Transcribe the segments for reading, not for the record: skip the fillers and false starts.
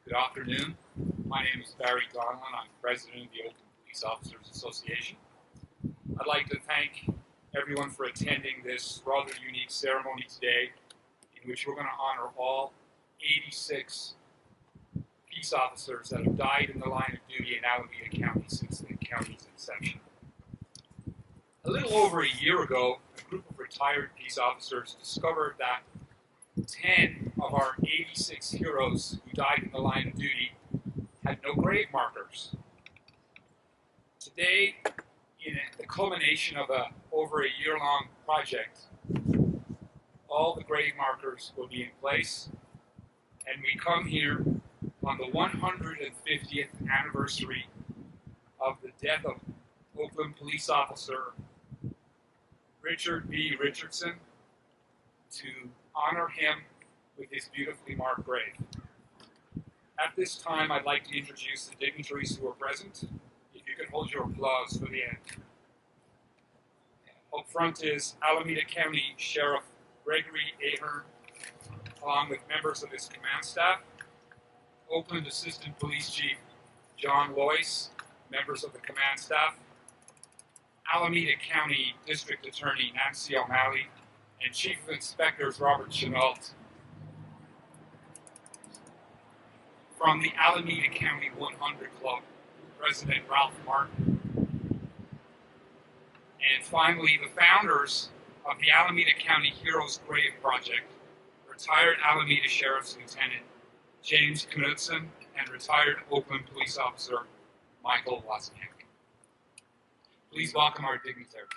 Good afternoon. My name is Barry Donlan. I'm president of the Oakland Police Officers Association. I'd like to thank everyone for attending this rather unique ceremony today, in which we're going to honor all 86 peace officers that have died in the line of duty in Alameda County since the county's inception. A little over a year ago, a group of retired peace officers discovered that 10 of our 86 heroes who died in the line of duty had no grave markers. Today, in the culmination of over a year-long project, all the grave markers will be in place, and we come here on the 150th anniversary of the death of Oakland police officer Richard B. Richardson to honor him with his beautifully marked grave. At this time, I'd like to introduce the dignitaries who are present. If you could hold your applause for the end. Up front is Alameda County Sheriff Gregory Ahern, along with members of his command staff. Oakland Assistant Police Chief John Loyce, members of the command staff. Alameda County District Attorney Nancy O'Malley, and Chief of Inspectors Robert Chenault. From the Alameda County 100 Club, President Ralph Martin. And finally, the founders of the Alameda County Heroes Grave Project, retired Alameda Sheriff's Lieutenant James Knudsen and retired Oakland Police Officer Michael Wozniak. Please welcome our dignitaries.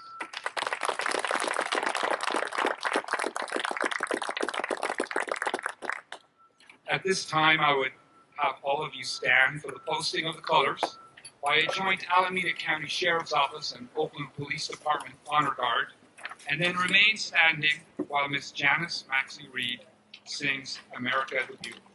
At this time, I would have all of you stand for the posting of the colors by a joint Alameda County Sheriff's Office and Oakland Police Department Honor Guard, and then remain standing while Miss Janice Maxey Reed sings America the Beautiful.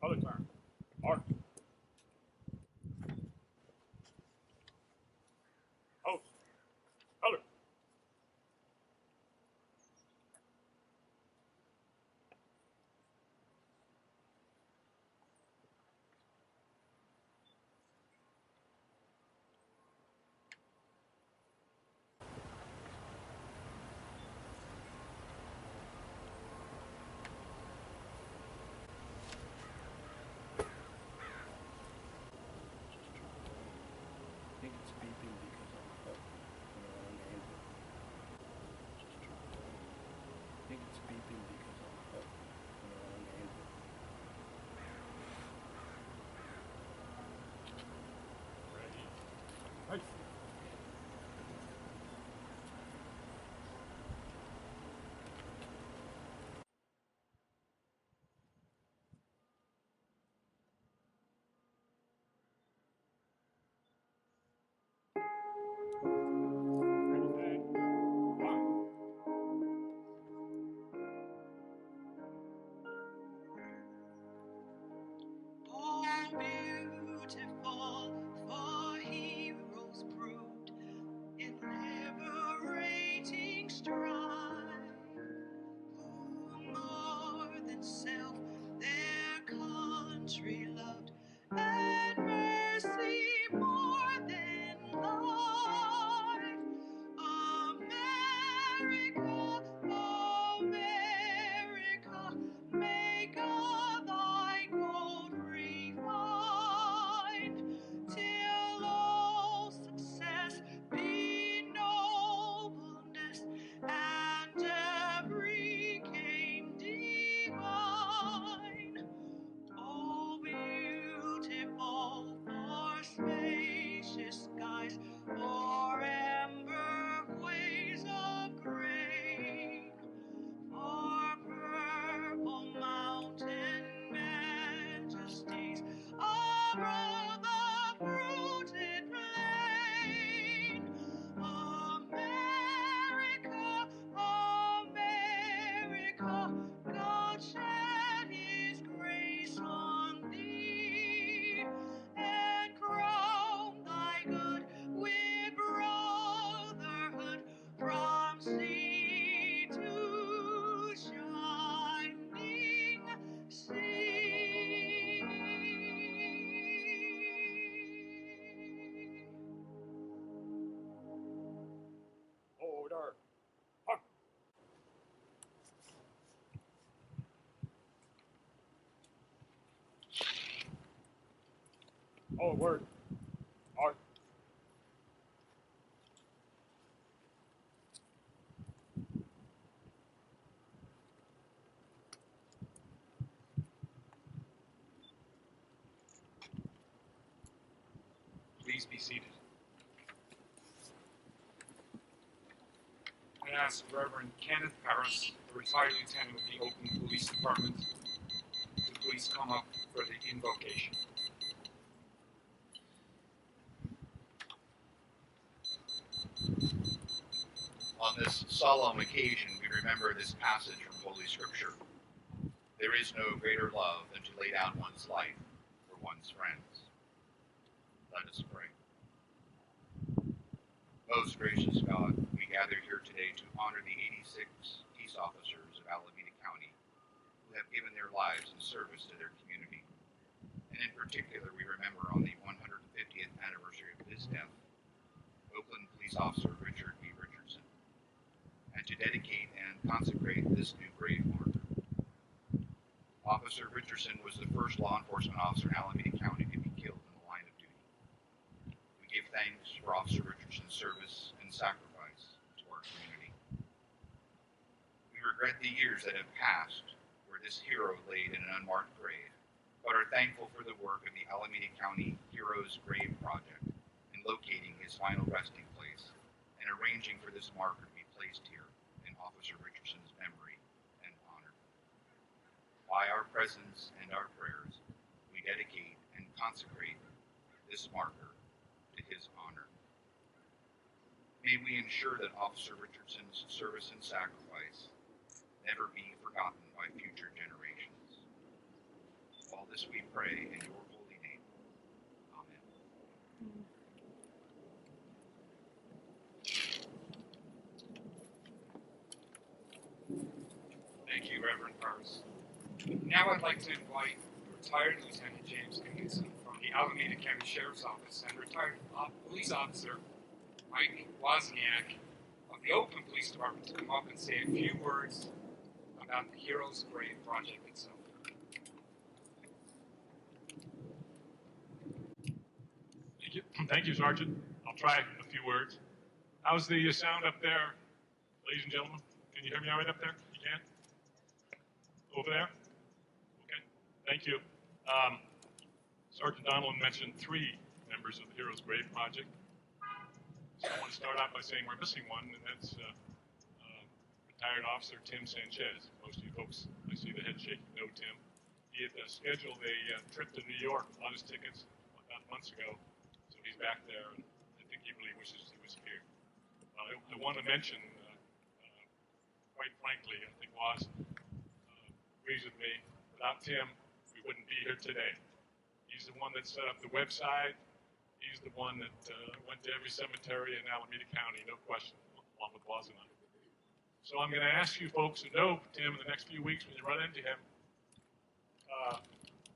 Other turn. Mark. Host. Color. Nice. Beautiful, for heroes proved in liberating strife, who more than self their country loved, and mercy more than life. America, America, make of thy gold refined, till all success be nobleness, and every game divine. Oh, beautiful for spacious skies, for amber ways of grain, for purple mountain majesties above the fruited plain. America, America, God shed his grace on thee. Oh, word. Art. Please be seated. I ask Reverend Kenneth Paris, the retired lieutenant of the Oakland Police Department, to please come up for the invocation. On this solemn occasion, we remember this passage from Holy Scripture. There is no greater love than to lay down one's life for one's friends. Let us pray. Most gracious God, we gather here today to honor the 86 peace officers of Alameda County who have given their lives in service to their community. And in particular, we remember on the 150th anniversary of his death, Oakland police officer Richard B. Richardson, and to dedicate and consecrate this new grave marker. Officer Richardson was the first law enforcement officer in Alameda County to be killed in the line of duty. We give thanks for Officer Richardson's service and sacrifice to our community. We regret the years that have passed where this hero laid in an unmarked grave, but are thankful for the work of the Alameda County Heroes Grave Project in locating his final resting place and arranging for this marker to be placed here in Officer Richardson's memory and honor. By our presence and our prayers, we dedicate and consecrate this marker to his honor. May we ensure that Officer Richardson's service and sacrifice never be forgotten by future generations. All this we pray in your holy name. Amen. Thank you, Reverend Paris. Now I'd like to invite retired Lieutenant James Knudsen from the Alameda County Sheriff's Office and retired police officer Mike Wozniak of the Oakland Police Department to come up and say a few words about the Heroes Grave project itself. Thank you, Sergeant. I'll try a few words. How's the sound up there, ladies and gentlemen? Can you hear me all right up there? You can? Over there? Okay. Thank you. Sergeant Donelon mentioned 3 members of the Heroes Grave Project. So I want to start out by saying we're missing one, and that's retired officer Tim Sanchez. Most of you folks, I see the head shaking, know Tim. He had scheduled a trip to New York, bought his tickets about months ago, so he's back there, and I think he really wishes he was here. I want to mention, quite frankly, I think Woz agrees with me, without Tim, we wouldn't be here today. He's the one that set up the website. He's the one that went to every cemetery in Alameda County, no question, along with Woz and I. So I'm going to ask you folks to know Tim in the next few weeks when you run into him.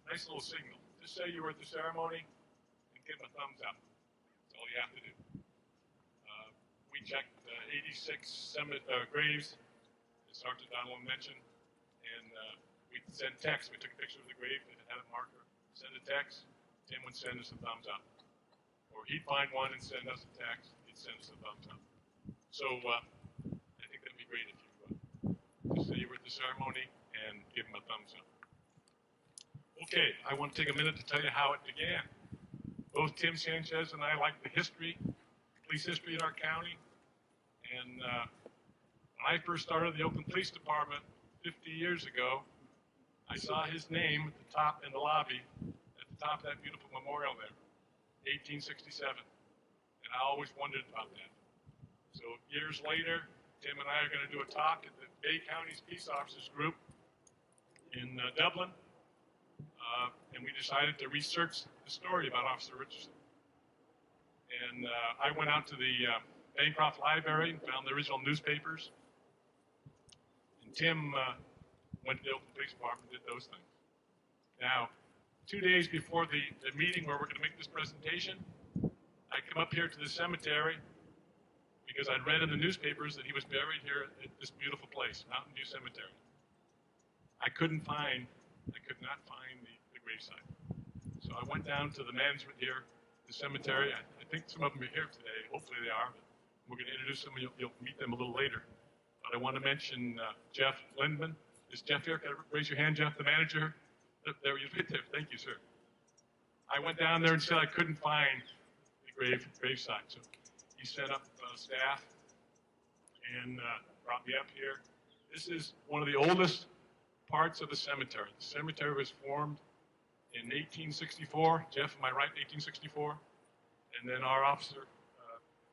Nice little signal. Just say you were at the ceremony and give him a thumbs up. That's all you have to do. We checked 86 graves, as Sergeant Donelon mentioned, and we sent text. We took a picture of the grave and it had a marker. Send a text. Tim would send us a thumbs up. Or he'd find one and send us a text. He'd send us a thumbs up. So I think that'd be great if you just say you were at the ceremony and give him a thumbs up. Okay, I want to take a minute to tell you how it began. Both Tim Sanchez and I like the history, police history in our county. And when I first started the Oakland Police Department 50 years ago, I saw his name at the top in the lobby, at the top of that beautiful memorial there, 1867. And I always wondered about that. So years later, Tim and I are going to do a talk at the Bay County's Peace Officers Group in Dublin. And we decided to research the story about Officer Richardson. And I went out to the Bancroft Library and found the original newspapers. And Tim went to the Oakland Police Department and did those things. Now, 2 days before the meeting where we're going to make this presentation, I come up here to the cemetery because I'd read in the newspapers that he was buried here at this beautiful place, Mountain View Cemetery. I could not find the gravesite. So So I went down to the management here, the cemetery. I think some of them are here today. Hopefully they are. But we're going to introduce them, and you'll meet them a little later. But I want to mention Jeff Lindman. Is Jeff here? Can I raise your hand, Jeff, the manager? There he is, right there. Thank you, sir. I went down there and said I couldn't find the gravesite. So he set up staff and brought me up here. This is one of the oldest parts of the cemetery. The cemetery was formed in 1864. Jeff, am I right? 1864? And then our officer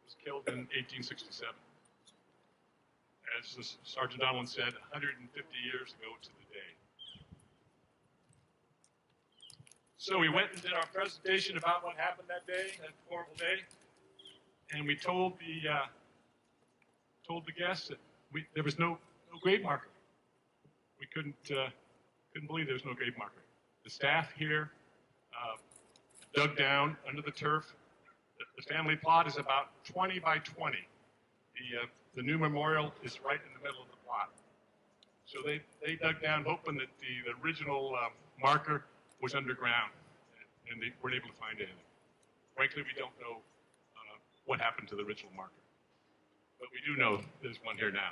was killed in 1867. As Sergeant Donlin said, 150 years ago to the day. So we went and did our presentation about what happened that day, that horrible day, and we told the guests that there was no grave marker. We couldn't believe there was no grave marker. The staff here dug down under the turf. The family plot is about 20 by 20. The new memorial is right in the middle of the plot. So they dug down hoping that the original marker was underground, and they weren't able to find anything. Frankly, we don't know what happened to the original marker. But we do know there's one here now.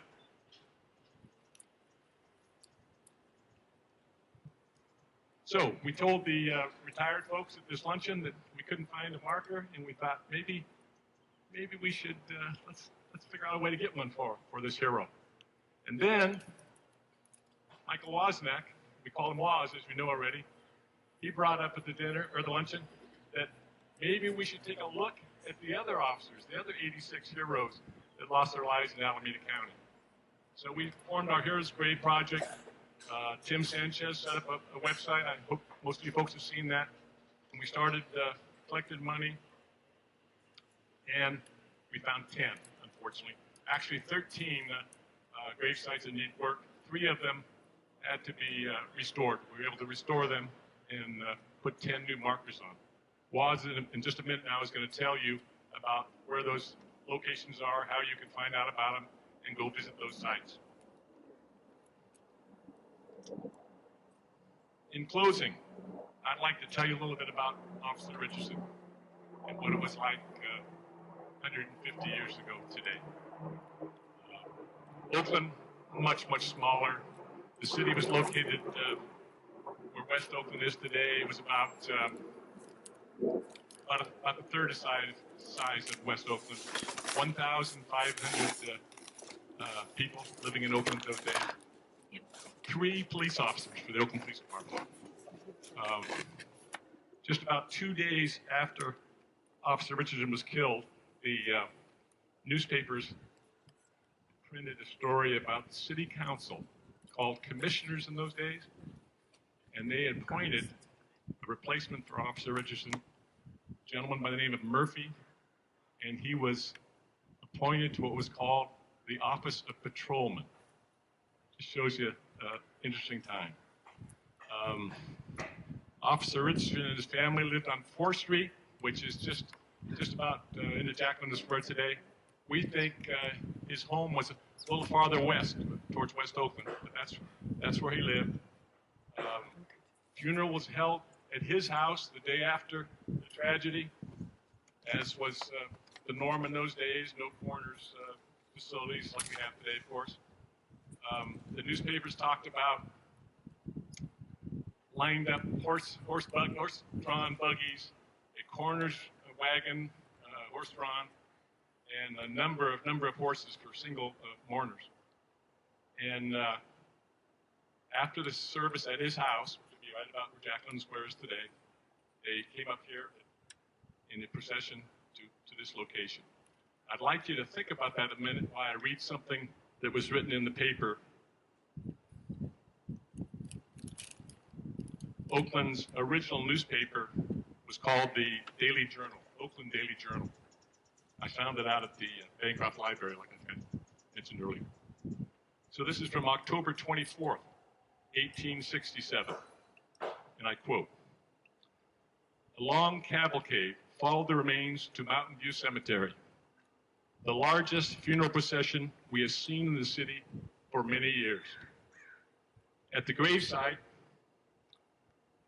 So we told the retired folks at this luncheon that we couldn't find a marker, and we thought maybe we should let's figure out a way to get one for this hero. And then Michael Wozniak, we call him Woz, as we know already, he brought up at the dinner or the luncheon that maybe we should take a look at the other officers, the other 86 heroes that lost their lives in Alameda County. So we formed our Heroes Grave Project. Tim Sanchez set up a website. I hope most of you folks have seen that. And we started collected money, and we found 10, unfortunately. Actually, 13 grave sites that need work. 3 of them had to be restored. We were able to restore them and put 10 new markers on. Woz, in just a minute now, is going to tell you about where those locations are, how you can find out about them, and go visit those sites. In closing, I'd like to tell you a little bit about Officer Richardson and what it was like 150 years ago today. Oakland, much smaller. The city was located where West Oakland is today. It was about a third of size of West Oakland. 1,500 people living in Oakland those days. 3 police officers for the Oakland Police Department. Just about 2 days after Officer Richardson was killed, the newspapers printed a story about the city council called commissioners in those days, and they appointed a replacement for Officer Richardson, a gentleman by the name of Murphy, and he was appointed to what was called the Office of Patrolman. Just shows you an interesting time. Officer Richardson and his family lived on 4th Street, which is just about into Jacqueline Square today. We think his home was a little farther west, towards West Oakland, but that's where he lived. Funeral was held at his house the day after the tragedy, as was the norm in those days. No coroner's facilities like we have today, of course. The newspapers talked about lined up horse-drawn buggies, a coroner's wagon, horse-drawn, and a number of horses for single mourners. And after the service at his house, which would be right about where Jacqueline Square is today, they came up here in a procession to this location. I'd like you to think about that a minute while I read something that was written in the paper. Oakland's original newspaper was called the Daily Journal, Oakland Daily Journal. I found it out at the Bancroft Library, like I mentioned earlier. So this is from October 24th, 1867, and I quote, "A long cavalcade followed the remains to Mountain View Cemetery, the largest funeral procession we have seen in the city for many years. At the gravesite,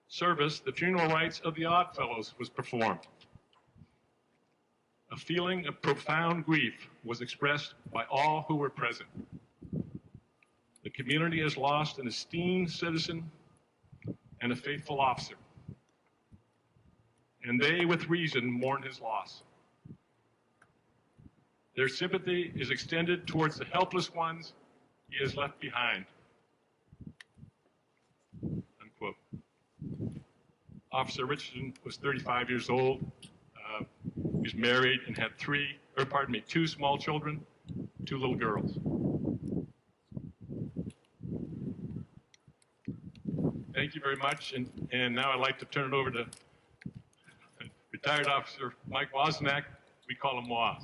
service, the funeral rites of the Oddfellows was performed. A feeling of profound grief was expressed by all who were present. The community has lost an esteemed citizen and a faithful officer, and they, with reason, mourn his loss. Their sympathy is extended towards the helpless ones he has left behind. Unquote. Officer Richardson was 35 years old. He was married and had two small children, 2 little girls. Thank you very much, and now I'd like to turn it over to retired Officer Mike Wozniak. We call him Woz.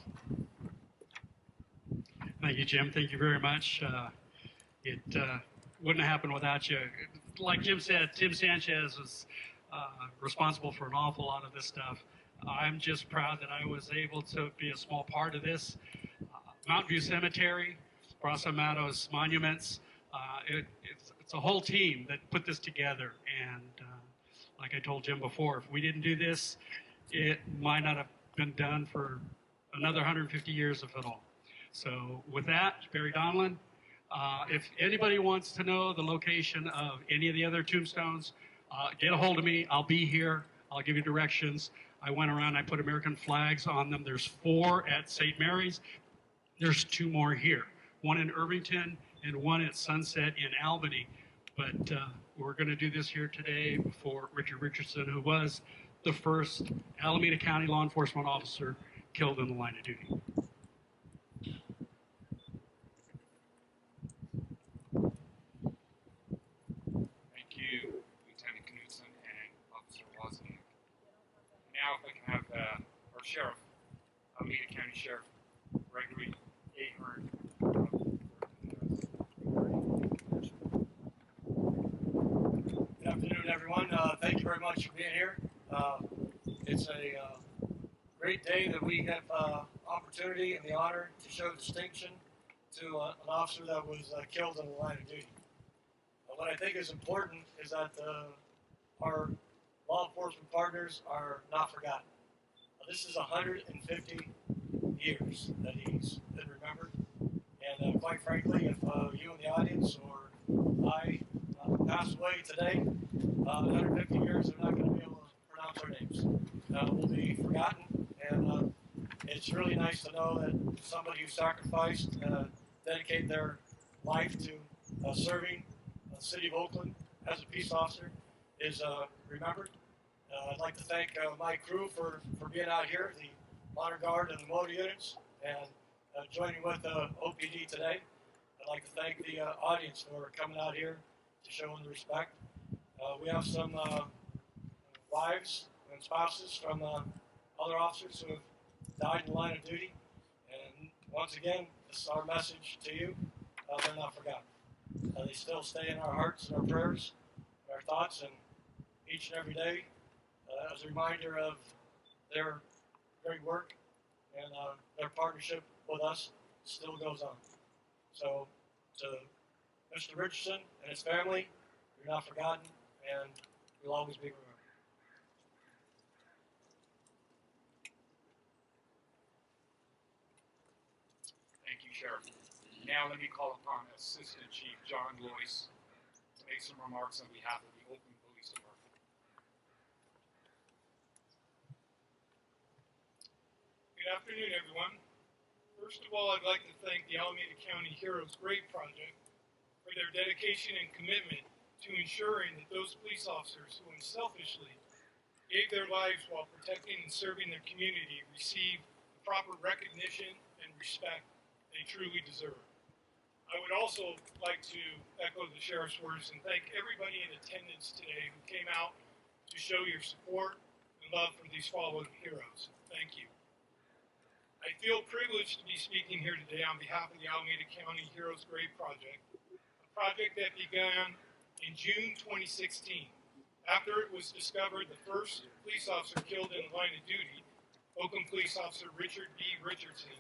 Thank you, Jim. Thank you very much. It wouldn't happen without you. Like Jim said, Tim Sanchez was responsible for an awful lot of this stuff. I'm just proud that I was able to be a small part of this. Mountain View Cemetery, Brazos Matos Monuments, it's a whole team that put this together. And like I told Jim before, if we didn't do this, it might not have been done for another 150 years, if at all. So with that, Barry Donlin, if anybody wants to know the location of any of the other tombstones, get a hold of me. I'll be here. I'll give you directions. I went around, I put American flags on them. There's 4 at St. Mary's. There's 2 more here, one in Irvington and one at Sunset in Albany. But we're going to do this here today for Richard Richardson, who was the first Alameda County law enforcement officer killed in the line of duty. Thank you, Lieutenant Knudsen and Officer Wozniak. Now, if I can have our sheriff, Alameda County Sheriff Gregory Ahern. Good afternoon, everyone. Thank you very much for being here. It's a great day that we have opportunity and the honor to show distinction to an officer that was killed in the line of duty. What I think is important is that our law enforcement partners are not forgotten. This is 150 years that he's been remembered. And quite frankly, if you in the audience or I pass away today, 150 years, they're not going to be able to pronounce our names. We'll be forgotten, and it's really nice to know that somebody who sacrificed, dedicated their life to serving the city of Oakland as a peace officer is remembered. I'd like to thank my crew for being out here, the Honor Guard and the motor units, and joining with OPD today. I'd like to thank the audience for coming out here to show them the respect. We have some wives and spouses from other officers who have died in the line of duty. And once again, this is our message to you. They're not forgotten. They still stay in our hearts and our prayers, and our thoughts, and each and every day as a reminder of their great work and their partnership with us still goes on. So to Mr. Richardson and his family, you're not forgotten, and you'll always be remembered. Thank you, Sheriff. Now let me call upon Assistant Chief John Loyce to make some remarks on behalf of the Oakland Police Department. Good afternoon, everyone. First of all, I'd like to thank the Alameda County Heroes Grave Project for their dedication and commitment to ensuring that those police officers who unselfishly gave their lives while protecting and serving their community receive the proper recognition and respect they truly deserve. I would also like to echo the Sheriff's words and thank everybody in attendance today who came out to show your support and love for these fallen heroes. Thank you. I feel privileged to be speaking here today on behalf of the Alameda County Heroes Grave Project, a project that began in June 2016. After it was discovered the first police officer killed in the line of duty, Oakland Police Officer Richard B. Richardson,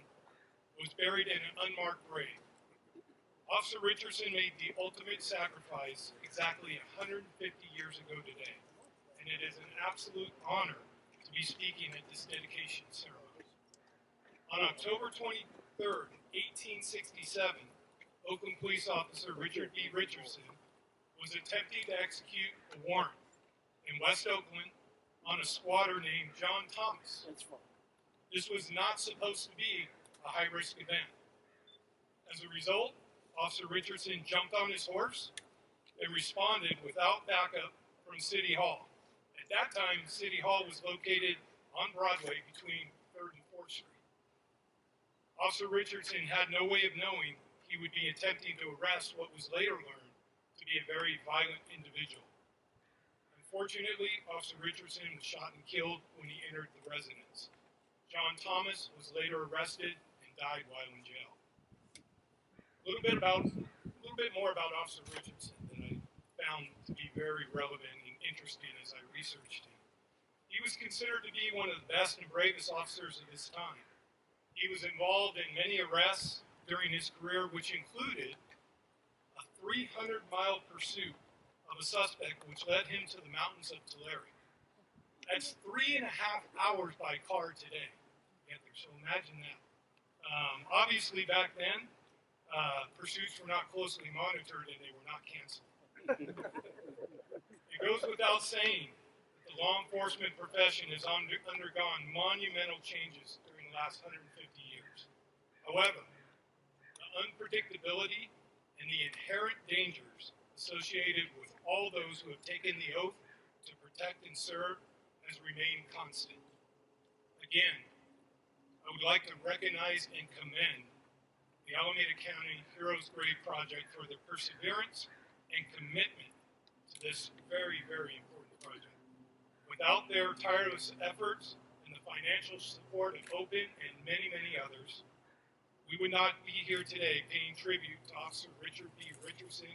was buried in an unmarked grave. Officer Richardson made the ultimate sacrifice exactly 150 years ago today. and it is an absolute honor to be speaking at this dedication ceremony. On October 23rd, 1867, Oakland police officer Richard B. Richardson was attempting to execute a warrant in West Oakland on a squatter named John Thomas. This was not supposed to be a high-risk event. As a result, Officer Richardson jumped on his horse and responded without backup from City Hall. At that time, City Hall was located on Broadway between 3rd and 4th Street. Officer Richardson had no way of knowing he would be attempting to arrest what was later learned to be a very violent individual. Unfortunately, Officer Richardson was shot and killed when he entered the residence. John Thomas was later arrested and died while in jail. A little bit more about Officer Richardson that I found to be very relevant and interesting as I researched him. He was considered to be one of the best and bravest officers of his time. He was involved in many arrests during his career, which included a 300-mile pursuit of a suspect which led him to the mountains of Tulare. That's 3.5 hours by car today. So imagine that. Obviously, back then, pursuits were not closely monitored and they were not canceled. It goes without saying that the law enforcement profession has undergone monumental changes during the last 150 years. However, the unpredictability and the inherent dangers associated with all those who have taken the oath to protect and serve has remained constant. Again, I would like to recognize and commend the Alameda County Heroes Grave Project for their perseverance and commitment to this very, very important project. Without their tireless efforts and the financial support of Open and many, many others, we would not be here today paying tribute to Officer Richard B. Richardson,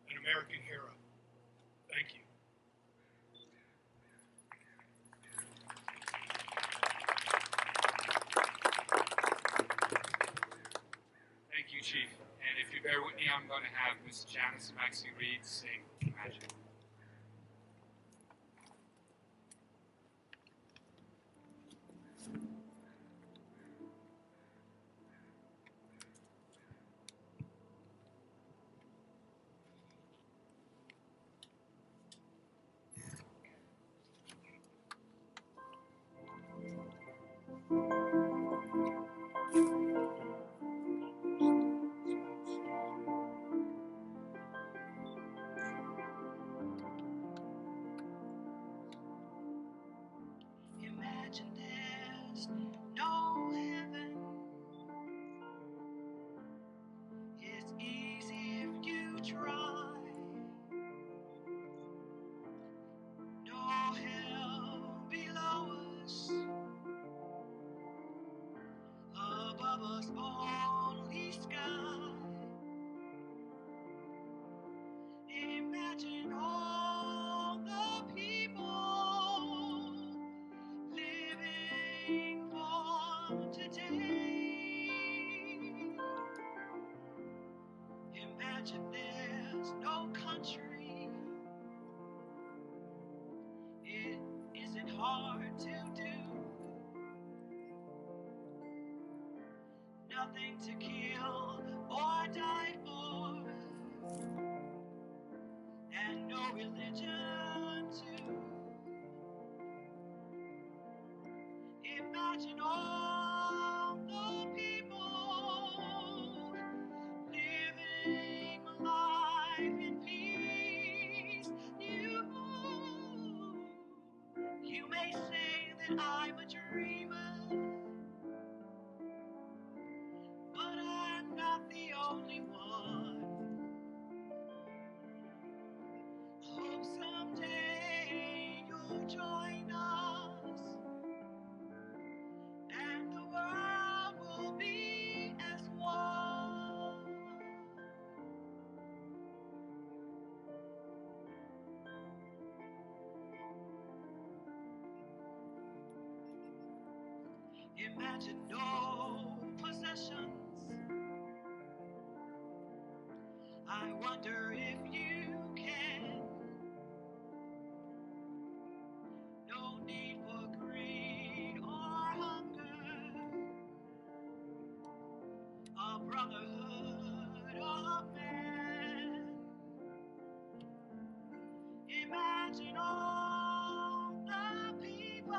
an American hero. Thank you. Thank you, Chief. And if you bear with me, I'm going to have Ms. Janice Maxey Reed sing Imagine. Imagine there's no heaven. It's easy if you try. No hell below us. Above us only sky. Imagine all the people living for today. Imagine there's no country. It isn't hard to do. Nothing to kill or die for. And no religion too. Imagine all the people living life in peace. You may say that I'm a dreamer, but I'm not the only one. Hope someday you'll join us, and the world will be as one. Imagine no possessions. I wonder if you can. a brotherhood of man. Imagine all the people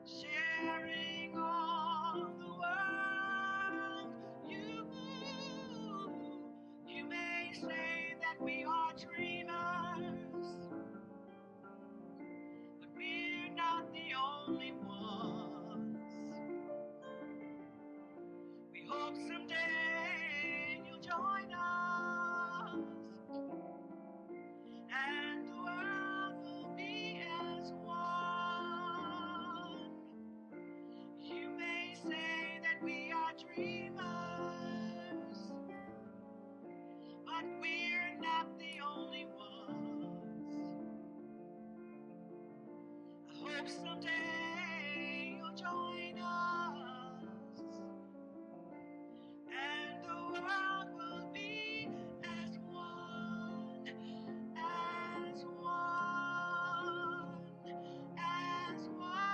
sharing all the world. You may say that we are dreamers, but we're not the only ones. We hope someday you'll join us, and the world will be as one. You may say that we are dreamers, but we're not the only ones. I hope someday you'll join us, and the world will be as one, as one, as one,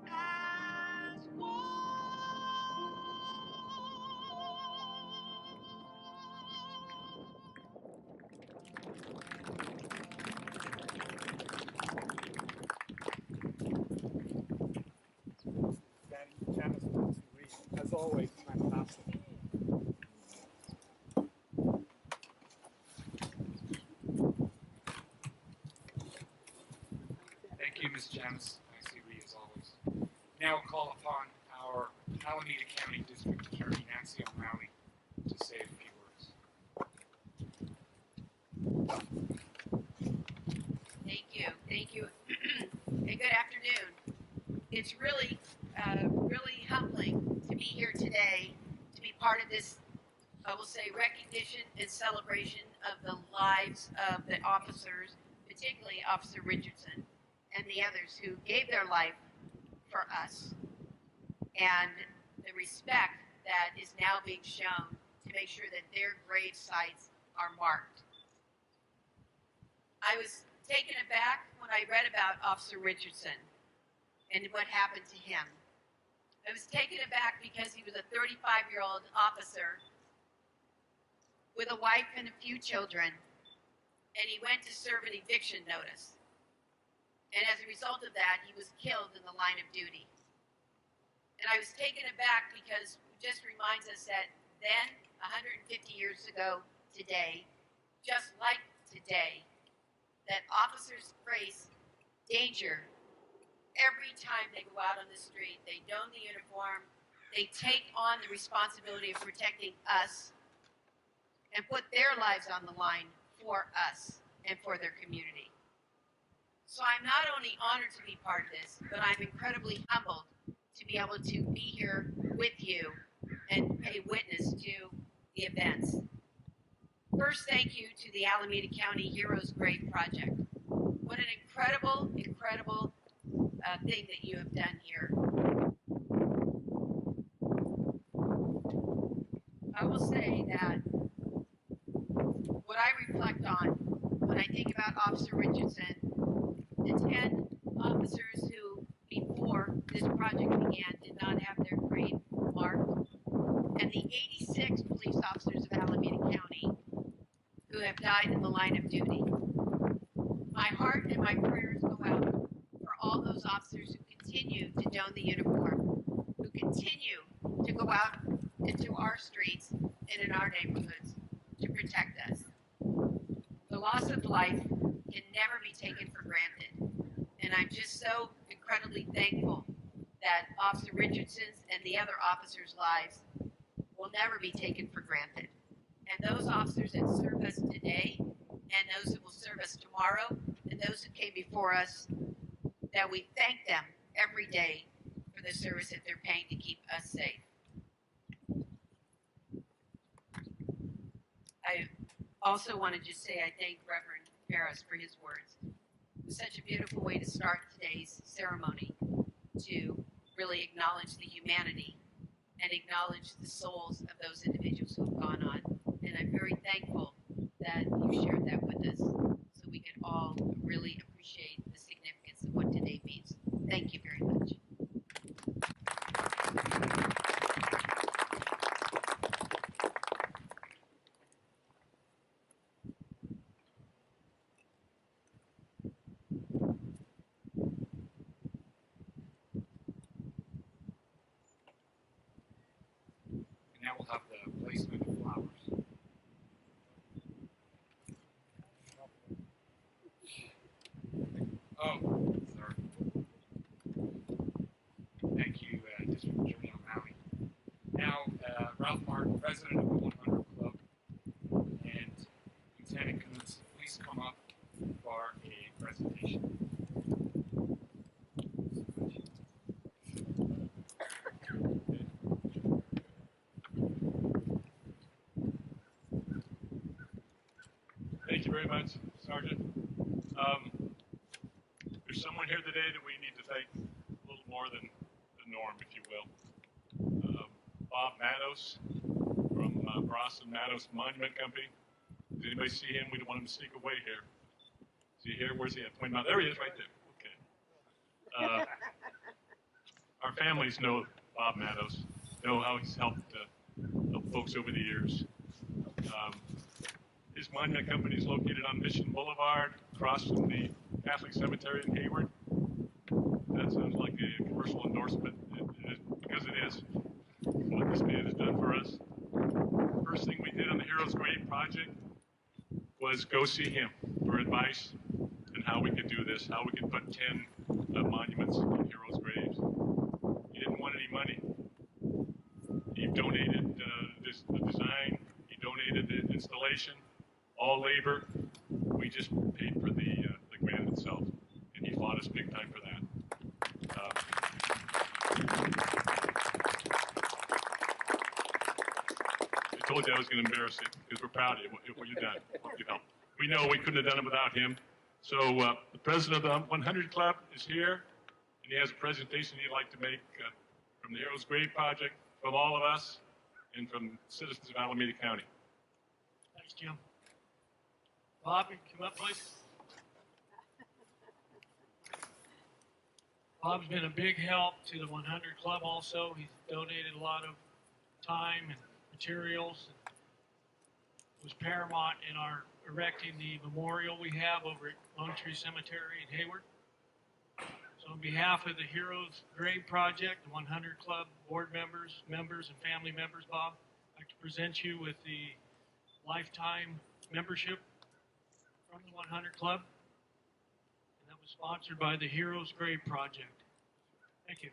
as Danny, Janice, Nancy, Reed, as always, fantastic. Thank you, Ms. Janice. Nice to see as always. Now call upon our Alameda County District Attorney, Nancy O'Malley, to say a few words. Thank you, and good afternoon. It's really humbling to be here today, to be part of this, I will say, recognition and celebration of the lives of the officers, particularly Officer Richardson and the others who gave their life for us, and the respect that is now being shown to make sure that their grave sites are marked. I was taken aback when I read about Officer Richardson and what happened to him. I was taken aback because he was a 35-year-old officer with a wife and a few children, and he went to serve an eviction notice. And as a result of that, he was killed in the line of duty. And I was taken aback because it just reminds us that then, 150 years ago today, just like today, that officers face danger every time they go out on the street. They don the uniform, they take on the responsibility of protecting us and put their lives on the line for us and for their community. So I'm not only honored to be part of this, but I'm incredibly humbled to be able to be here with you and pay witness to the events. First, thank you to the Alameda County Heroes Grave Project. What an incredible thing that you have done here. I will say that what I reflect on when I think about Officer Richardson, the 10 officers who, before this project began, did not have their grave marked, and the 86 police officers of Alameda County who have died in the line of duty. My heart and my prayers go out for all those officers who continue to don the uniform, who continue to go out into our streets and in our neighborhoods to protect us. The loss of life can never be taken for granted, and I'm just so incredibly thankful that Officer Richardson's and the other officers' lives will never be taken for granted. And those officers that serve us today, and those that will serve us tomorrow, and those who came before us, that we thank them every day for the service that they're paying to keep us safe. I also want to just say I thank Reverend Ferris for his words. It was such a beautiful way to start today's ceremony, to really acknowledge the humanity and acknowledge the souls of those individuals who have gone on. And I'm very thankful that you shared that with us so we could all really appreciate the significance of what today means. Thank you very much. have the placement of flowers. Oh, sorry. Thank you, District Attorney O'Malley. Now, Ralph Martin, President of the 100 Club, and Lieutenant Kuntz, please come up for a presentation. Thank you very much, Sergeant. There's someone here today that we need to thank a little more than the norm, if you will. Bob Matos from Bros and Matos Monument Company. Does anybody see him? We don't want him to sneak away here. Is he here? Where's he at? Point him out. There he is, right there. Okay. Our families know Bob Matos, know how he's helped folks over the years. His monument company is located on Mission Boulevard, across from the Catholic Cemetery in Hayward. That sounds like a commercial endorsement, because it is what this man has done for us. First thing we did on the Heroes Grave project was go see him for advice on how we could do this, how we could put 10 monuments on heroes' graves. He didn't want any money. He donated the design. He donated the installation, all labor. We just paid for the grant itself, and he fought us big time for that. I told you I was going to embarrass you because we're proud of you, what you've done, what you've helped. We know we couldn't have done it without him. So the president of the 100 Club is here, and he has a presentation he'd like to make from the Heroes Grave Project, from all of us, and from citizens of Alameda County. Thanks, Jim. Bob, you come up, please. Bob's been a big help to the 100 Club also. He's donated a lot of time and materials. It was paramount in our erecting the memorial we have over at Lone Tree Cemetery in Hayward. So on behalf of the Heroes Grave Project, the 100 Club board members, and family members, Bob, I'd like to present you with the lifetime membership from the 100 Club. And that was sponsored by the Heroes Grave Project. Thank you.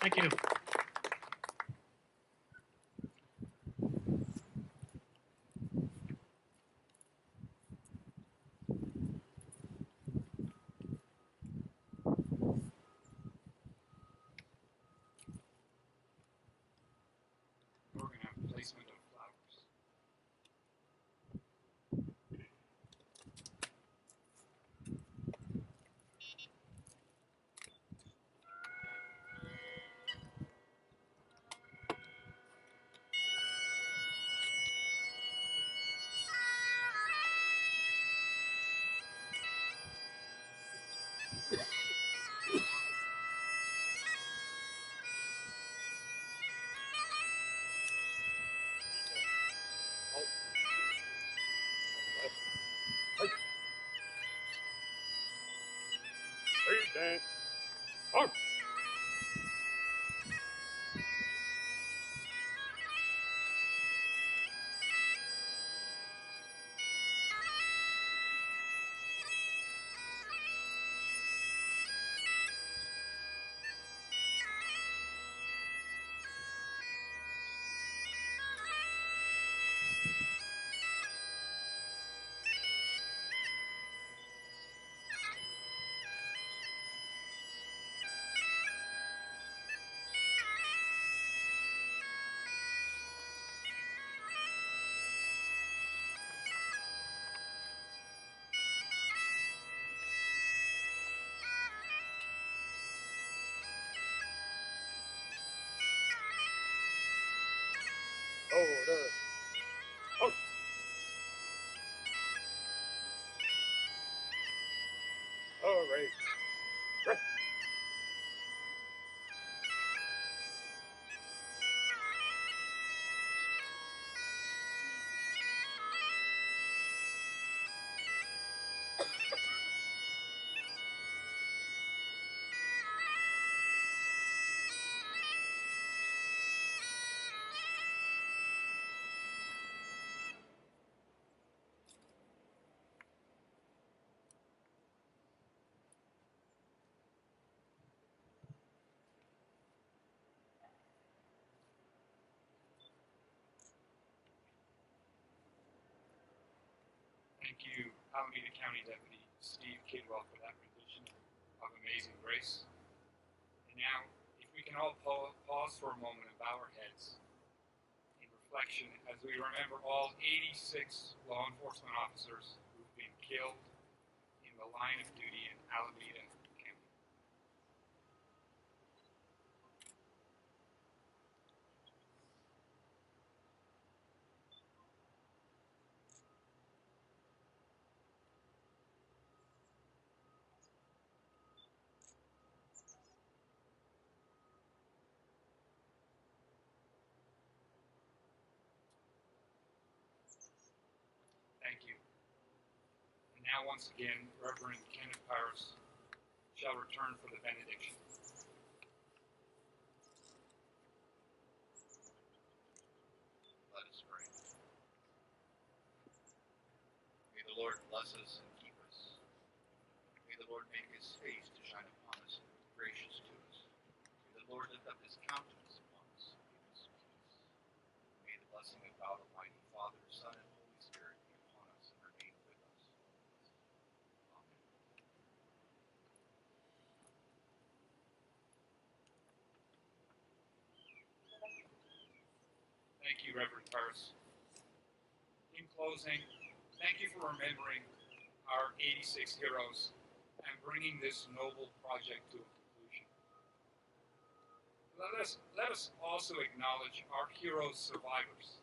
Thank you. We're going to have placement of flowers. Dan. Oh. Order. Oh. All right. Right. Thank you, Alameda County Deputy Steve Kidwell, for that rendition of Amazing Grace. And now, if we can all pause for a moment and bow our heads in reflection as we remember all 86 law enforcement officers who've been killed in the line of duty in Alameda County. Thank you. And now, once again, Reverend Kenneth Paris shall return for the benediction. Let us pray. May the Lord bless us and keep us. May the Lord make his face to shine upon us and be gracious to us. May the Lord lift up his countenance upon us and give us peace. May the blessing of God Almighty, Father, Son, and Holy Spirit be upon us and remain with us. Amen. Thank you, Reverend Paris. In closing, thank you for remembering our 86 heroes and bringing this noble project to a conclusion. Let us also acknowledge our heroes' survivors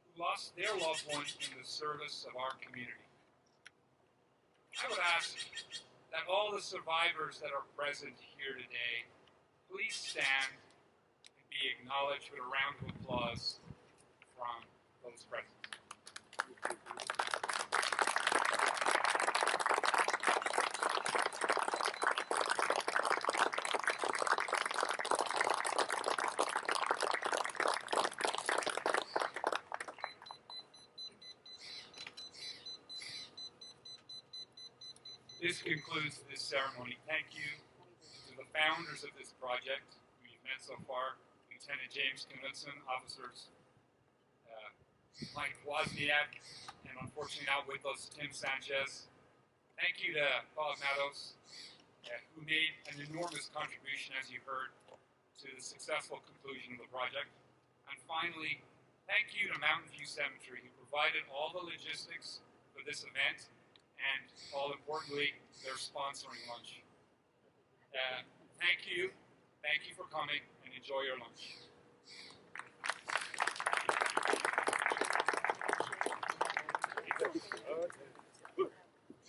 who lost their loved one in the service of our community. I would ask that all the survivors that are present here today please stand and be acknowledged with a round of applause from those present. This concludes this ceremony. Thank you to the founders of this project who you've met so far, Lieutenant James Knudsen, officers Mike Wozniak, and unfortunately not with us, Tim Sanchez. Thank you to Bob Matos, who made an enormous contribution, as you heard, to the successful conclusion of the project. And finally, thank you to Mountain View Cemetery, who provided all the logistics for this event, and all importantly, they're sponsoring lunch. Thank you for coming, and enjoy your lunch.